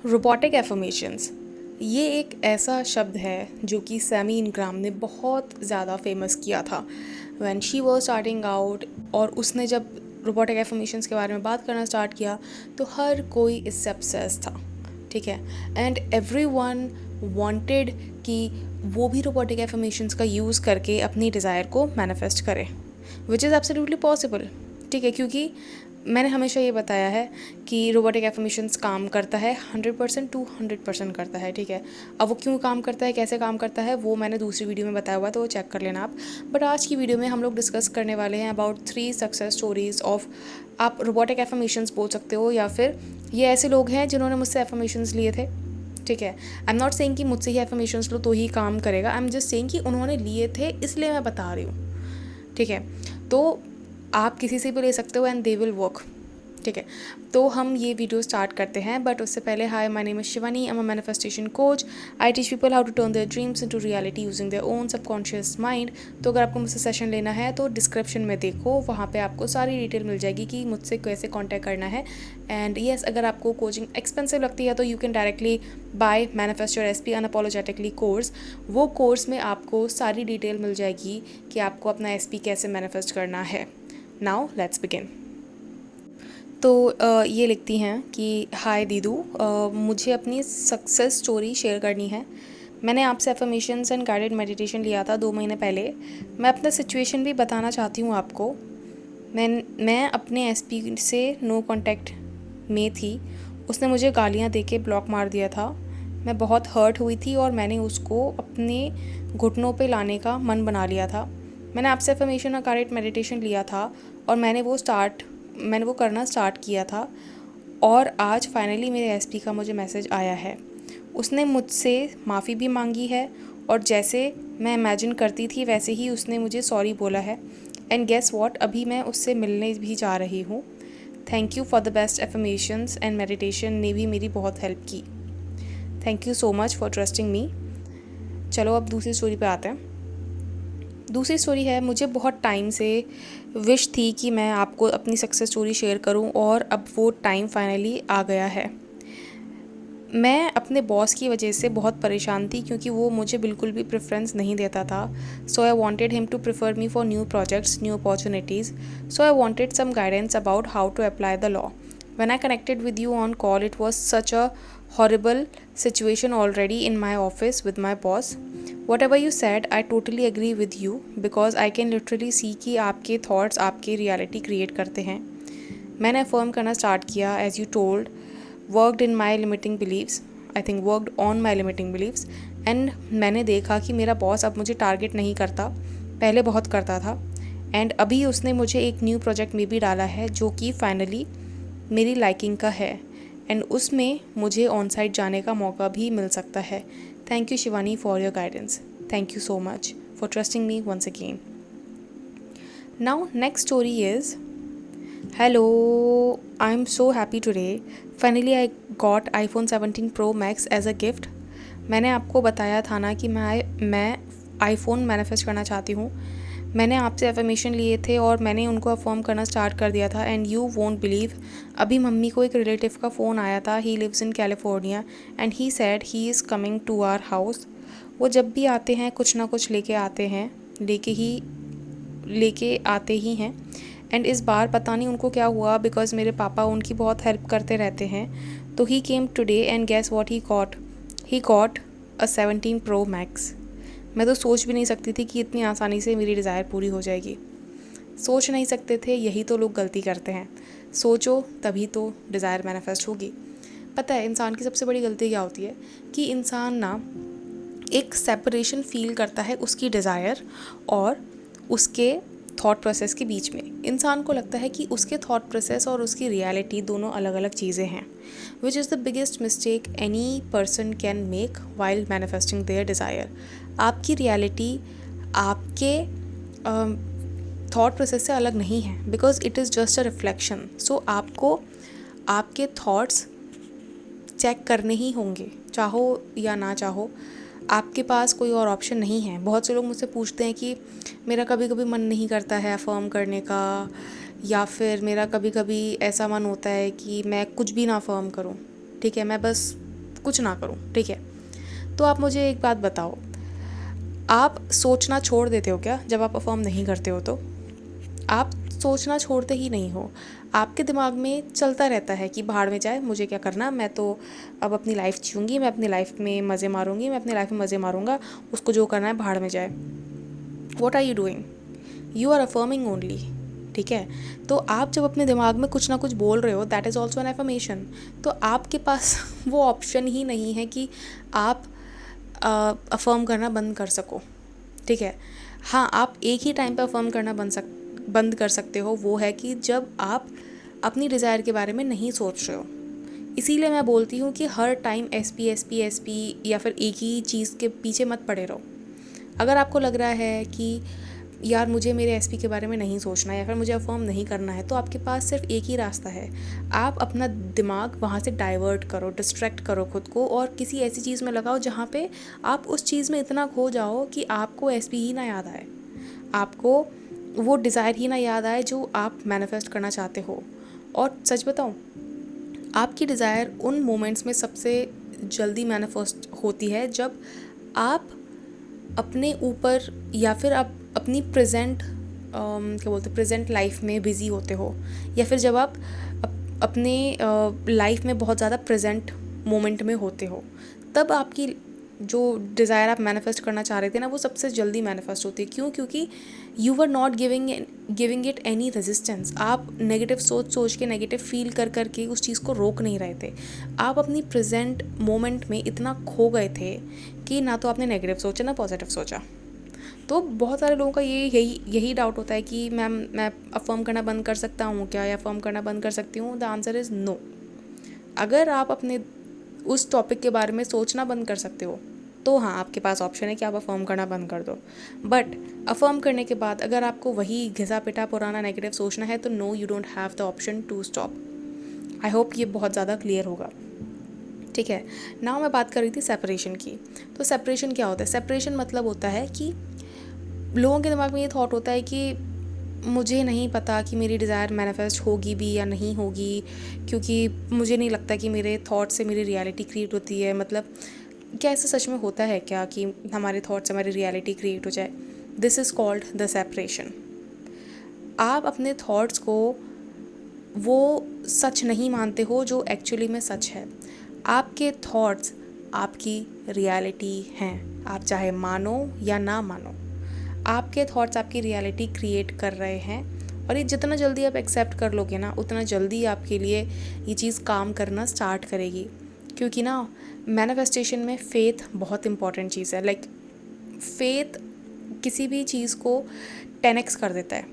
Robotic affirmations ये एक ऐसा शब्द है जो कि सैमी इनग्राम ने बहुत ज़्यादा फेमस किया था when she was starting out. और उसने जब रोबोटिक एफर्मेशंस के बारे में बात करना स्टार्ट किया तो हर कोई इससे obsessed था, ठीक है। एंड एवरी वन वॉन्टेड कि वो भी रोबोटिक एफर्मेशंस का यूज़ करके अपनी डिज़ायर को मैनिफेस्ट करे, विच इज़ एब्सोल्युटली पॉसिबल, ठीक है। क्योंकि मैंने हमेशा ये बताया है कि रोबोटिक एफर्मेशंस काम करता है 100% टू 100% करता है, ठीक है। अब वो क्यों काम करता है, कैसे काम करता है, वो मैंने दूसरी वीडियो में बताया हुआ है, तो वो चेक कर लेना आप। बट आज की वीडियो में हम लोग डिस्कस करने वाले हैं अबाउट 3 सक्सेस स्टोरीज़ ऑफ, आप रोबोटिक एफर्मेशंस बोल सकते हो या फिर ये ऐसे लोग हैं जिन्होंने मुझसे एफर्मेशंस लिए थे, ठीक है। आई एम नॉट सेइंग कि मुझसे ही एफर्मेशंस लो तो ही काम करेगा, आई एम जस्ट सेइंग कि उन्होंने लिए थे इसलिए मैं बता रही हूँ, ठीक है। तो आप किसी से भी ले सकते हो एंड दे विल वर्क, ठीक है। तो हम ये वीडियो स्टार्ट करते हैं, बट उससे पहले hi, my name is Shivani, I am a manifestation coach. I teach people how to turn their dreams into reality using their own subconscious mind. तो अगर आपको मुझसे सेशन लेना है तो डिस्क्रिप्शन में देखो, वहाँ पे आपको सारी डिटेल मिल जाएगी कि मुझसे कैसे कॉन्टैक्ट करना है। एंड येस, अगर आपको कोचिंग एक्सपेंसिव लगती है तो you can directly buy manifest your SP unapologetically course. वो कोर्स में आपको सारी डिटेल मिल जाएगी कि आपको अपना एसपी कैसे मैनिफेस्ट करना है। Now let's begin. तो ये लिखती हैं कि हाय दीदू, मुझे अपनी सक्सेस स्टोरी शेयर करनी है। मैंने आपसे एफर्मेशंस एंड गाइडेड मेडिटेशन लिया था 2 महीने पहले। मैं अपना सिचुएशन भी बताना चाहती हूँ आपको। मैं अपने एसपी से नो कांटेक्ट में थी। उसने मुझे गालियाँ दे के ब्लॉक मार दिया था। मैं बहुत हर्ट हुई थी और मैंने उसको अपने घुटनों पे लाने का मन बना लिया था। मैंने आपसे एफर्मेशन और गाइडेड मेडिटेशन लिया था और मैंने वो करना स्टार्ट किया था। और आज फाइनली मेरे एसपी का मुझे मैसेज आया है। उसने मुझसे माफ़ी भी मांगी है और जैसे मैं इमेजिन करती थी वैसे ही उसने मुझे सॉरी बोला है। एंड गेस व्हाट, अभी मैं उससे मिलने भी जा रही हूँ। Thank you for the best affirmations and meditation ने भी मेरी बहुत हेल्प की। Thank you so much for trusting मी। चलो अब दूसरी स्टोरी पे आते हैं। दूसरी स्टोरी है, मुझे बहुत टाइम से विश थी कि मैं आपको अपनी सक्सेस स्टोरी शेयर करूं और अब वो टाइम फाइनली आ गया है। मैं अपने बॉस की वजह से बहुत परेशान थी क्योंकि वो मुझे बिल्कुल भी प्रेफरेंस नहीं देता था। So I wanted him to prefer me for new projects, new opportunities. So I wanted some guidance about how to apply the law. When I connected with you on call, it was such a horrible situation already in my office with my boss. Whatever you said, I totally agree with you because I can literally see कि आपके thoughts आपके reality create करते हैं। मैंने affirm करना start किया as you told, worked in my limiting beliefs, I think worked on my limiting beliefs. And मैंने देखा कि मेरा बॉस अब मुझे टारगेट नहीं करता, पहले बहुत करता था। एंड अभी उसने मुझे एक न्यू प्रोजेक्ट में भी डाला है जो कि फाइनली मेरी लाइकिंग का है एंड उसमें मुझे ऑन साइट जाने का मौका भी मिल सकता है। Thank you Shivani for your guidance. Thank you so much for trusting me once again. Now next story is, hello, I'm so happy today. Finally I got iPhone 17 Pro Max as a gift. मैंने आपको बताया था ना कि मैं iPhone manifest करना चाहती हूँ। मैंने आपसे एफर्मेशन लिए थे और मैंने उनको अफर्म करना स्टार्ट कर दिया था एंड यू वोंट बिलीव, अभी मम्मी को एक रिलेटिव का फ़ोन आया था। He lives in California and he said he is coming to our house. वो जब भी आते हैं कुछ ना कुछ लेके आते ही हैं। एंड इस बार पता नहीं उनको क्या हुआ बिकॉज मेरे पापा उनकी बहुत हेल्प करते रहते हैं। तो he came today and guess what he got a 17 pro max. मैं तो सोच भी नहीं सकती थी कि इतनी आसानी से मेरी डिज़ायर पूरी हो जाएगी। सोच नहीं सकते थे, यही तो लोग गलती करते हैं। सोचो तभी तो डिज़ायर मैनिफेस्ट होगी। पता है इंसान की सबसे बड़ी गलती क्या होती है कि इंसान ना एक सेपरेशन फील करता है उसकी डिज़ायर और उसके थॉट प्रोसेस के बीच में। इंसान को लगता है कि उसके थॉट प्रोसेस और उसकी रियलिटी दोनों अलग अलग चीज़ें हैं, which is the biggest mistake any person can make while manifesting their desire. आपकी रियलिटी आपके थॉट प्रोसेस से अलग नहीं है because it is just a reflection. So आपको आपके थॉट्स चेक करने ही होंगे, चाहो या ना चाहो। आपके पास कोई और ऑप्शन नहीं है। बहुत से लोग मुझसे पूछते हैं कि मेरा कभी कभी मन नहीं करता है अफर्म करने का, या फिर मेरा कभी कभी ऐसा मन होता है कि मैं कुछ भी ना अफर्म करूं, ठीक है, मैं बस कुछ ना करूँ, ठीक है। तो आप मुझे एक बात बताओ, आप सोचना छोड़ देते हो क्या जब आप अफर्म नहीं करते हो? तो आप सोचना छोड़ते ही नहीं हो, आपके दिमाग में चलता रहता है कि भाड़ में जाए, मुझे क्या करना, मैं तो अब अपनी लाइफ जीऊँगी, मैं अपनी लाइफ में मज़े मारूँगी, मैं अपनी लाइफ में मज़े मारूँगा, उसको जो करना है भाड़ में जाए। What are you doing? You are affirming only, ठीक है। तो आप जब अपने दिमाग में कुछ ना कुछ बोल रहे हो, that is also an affirmation. तो आपके पास वो ऑप्शन ही नहीं है कि आप अफर्म करना बंद कर सको, ठीक है। हाँ, आप एक ही टाइम पे अफर्म करना बंद कर सकते हो, वो है कि जब आप अपनी डिज़ायर के बारे में नहीं सोच रहे हो। इसीलिए मैं बोलती हूँ कि हर टाइम एसपी या फिर एक ही चीज़ के पीछे मत पड़े रहो। अगर आपको लग रहा है कि यार मुझे मेरे एसपी के बारे में नहीं सोचना या फिर मुझे अफर्म नहीं करना है, तो आपके पास सिर्फ एक ही रास्ता है। आप अपना दिमाग वहाँ से डाइवर्ट करो, डिस्ट्रैक्ट करो खुद को, और किसी ऐसी चीज़ में लगाओ जहाँ पे आप उस चीज़ में इतना खो जाओ कि आपको एसपी ही ना याद आए, आपको वो डिज़ायर ही ना याद आए जो आप मैनिफेस्ट करना चाहते हो। और सच बताऊँ, आपकी डिज़ायर उन मोमेंट्स में सबसे जल्दी मैनिफेस्ट होती है जब आप अपने ऊपर या फिर आप अपनी क्या बोलते हैं, प्रेजेंट लाइफ में बिज़ी होते हो, या फिर जब आप अपने लाइफ में बहुत ज़्यादा प्रेजेंट मोमेंट में होते हो, तब आपकी जो डिज़ायर आप मैनिफेस्ट करना चाह रहे थे ना, वो सबसे जल्दी मैनिफेस्ट होती है। क्यों? क्योंकि you were not giving it any resistance. आप नेगेटिव सोच के, नेगेटिव फील कर के उस चीज़ को रोक नहीं रहे थे। आप अपनी प्रेजेंट मोमेंट में इतना खो गए थे कि ना तो आपने नेगेटिव सोचा ना पॉजिटिव सोचा। तो बहुत सारे लोगों का यही डाउट होता है कि मैम मैं अफर्म करना बंद कर सकता हूँ क्या, या अफर्म करना बंद कर सकती हूँ? The answer is no. अगर आप अपने उस टॉपिक के बारे में सोचना बंद कर सकते हो, तो हाँ, आपके पास ऑप्शन है कि आप अफर्म करना बंद कर दो। बट अफर्म करने के बाद अगर आपको वही घिसा पिटा पुराना नेगेटिव सोचना है, तो no, you don't have the option to stop. I hope ये बहुत ज़्यादा क्लियर होगा, ठीक है। नाउ मैं बात कर रही थी सेपरेशन की। तो सेपरेशन क्या होता है? सेपरेशन मतलब होता है कि लोगों के दिमाग में ये थॉट होता है कि मुझे नहीं पता कि मेरी डिज़ायर मैनिफेस्ट होगी भी या नहीं होगी, क्योंकि मुझे नहीं लगता कि मेरे थॉट से मेरी रियलिटी क्रिएट होती है। मतलब क्या ऐसा सच में होता है क्या कि हमारे थॉट से हमारी रियलिटी क्रिएट हो जाए? This is called the separation. आप अपने थॉट्स को वो सच नहीं मानते हो जो एक्चुअली में सच है। आपके थॉट्स आपकी रियलिटी हैं, आप चाहे मानो या ना मानो। आपके थॉट्स आपकी रियलिटी क्रिएट कर रहे हैं, और ये जितना जल्दी आप एक्सेप्ट कर लोगे ना, उतना जल्दी आपके लिए ये चीज़ काम करना स्टार्ट करेगी। क्योंकि ना, मैनिफेस्टेशन में फेथ बहुत इंपॉर्टेंट चीज़ है। लाइक फेथ किसी भी चीज़ को 10x कर देता है।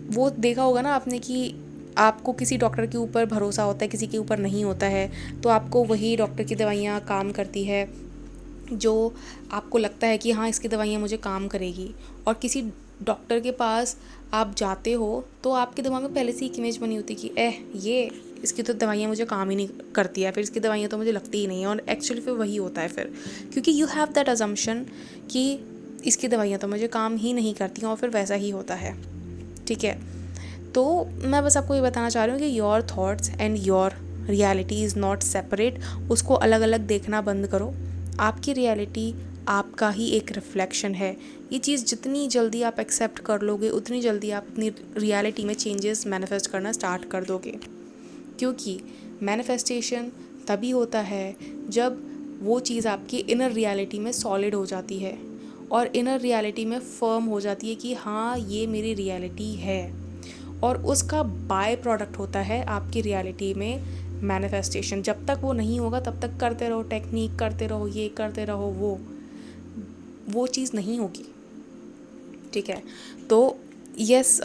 वो देखा होगा ना आपने कि आपको किसी डॉक्टर के ऊपर भरोसा होता है, किसी के ऊपर नहीं होता है, तो आपको वही डॉक्टर की दवाइयाँ काम करती है जो आपको लगता है कि हाँ, इसकी दवाइयाँ मुझे काम करेगी। और किसी डॉक्टर के पास आप जाते हो तो आपके दिमाग में पहले से ही एक इमेज बनी होती है कि ये इसकी तो दवाइयाँ मुझे काम ही नहीं करती है, फिर इसकी दवाइयाँ तो मुझे लगती ही नहीं है। और एक्चुअली फिर वही होता है फिर, क्योंकि यू हैव दैट अजम्पशन कि इसकी दवाइयाँ तो मुझे काम ही नहीं करती हैं, और फिर वैसा ही होता है, ठीक है। तो मैं बस आपको ये बताना चाह रही हूँ कि your thoughts and your reality is not separate. उसको अलग अलग देखना बंद करो। आपकी रियलिटी आपका ही एक रिफ्लेक्शन है। ये चीज़ जितनी जल्दी आप एक्सेप्ट कर लोगे, उतनी जल्दी आप अपनी रियलिटी में चेंजेस मैनिफेस्ट करना स्टार्ट कर दोगे। क्योंकि मैनिफेस्टेशन तभी होता है जब वो चीज़ आपकी इनर रियलिटी में सॉलिड हो जाती है, और इनर रियलिटी में फर्म हो जाती है कि हाँ, ये मेरी रियलिटी है। और उसका बाय प्रोडक्ट होता है आपकी रियलिटी में मैनिफेस्टेशन। जब तक वो नहीं होगा तब तक करते रहो, टेक्निक करते रहो, ये करते रहो, वो चीज़ नहीं होगी, ठीक है। तो यस,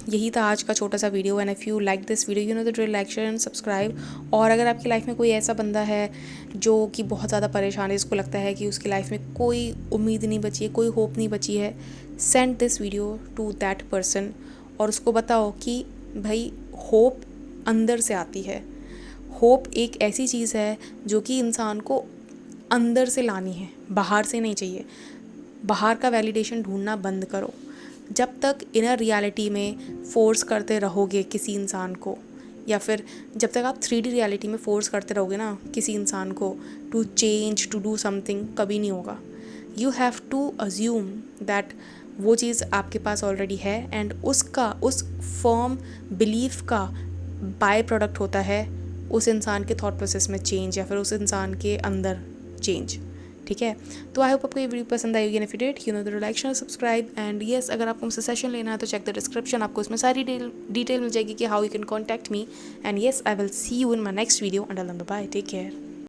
यही था आज का छोटा सा video. And if you like this video, you know the drill, like share and subscribe. और अगर आपकी लाइफ में कोई ऐसा बंदा है जो कि बहुत ज़्यादा परेशान है, इसको लगता है कि उसकी लाइफ में कोई उम्मीद नहीं बची है, कोई होप नहीं बची है, send this video to that person, और उसको बताओ कि भाई, होप अंदर से आती है। होप एक ऐसी चीज़ है जो कि इंसान को अंदर से लानी है, बाहर से नहीं चाहिए। बाहर का वैलिडेशन ढूंढना बंद करो। जब तक इनर रियलिटी में फोर्स करते रहोगे किसी इंसान को या फिर जब तक आप 3D रियलिटी में फोर्स करते रहोगे ना किसी इंसान को to change to do something, कभी नहीं होगा. You have to assume that वो चीज़ आपके पास ऑलरेडी है एंड उसका उस फर्म बिलीफ का बाय प्रोडक्ट होता है उस इंसान के थॉट प्रोसेस में चेंज या फिर उस इंसान के अंदर चेंज. ठीक है, तो आई होप आपको ये वीडियो पसंद आई होगी. And if you did, you know the like share subscribe. And yes, अगर आपको मुझसे सेशन लेना है तो चेक द डिस्क्रिप्शन, आपको इसमें सारी डिटेल मिल जाएगी कि how you can contact me. And yes, I will see you in my next video. Until then, bye, take care.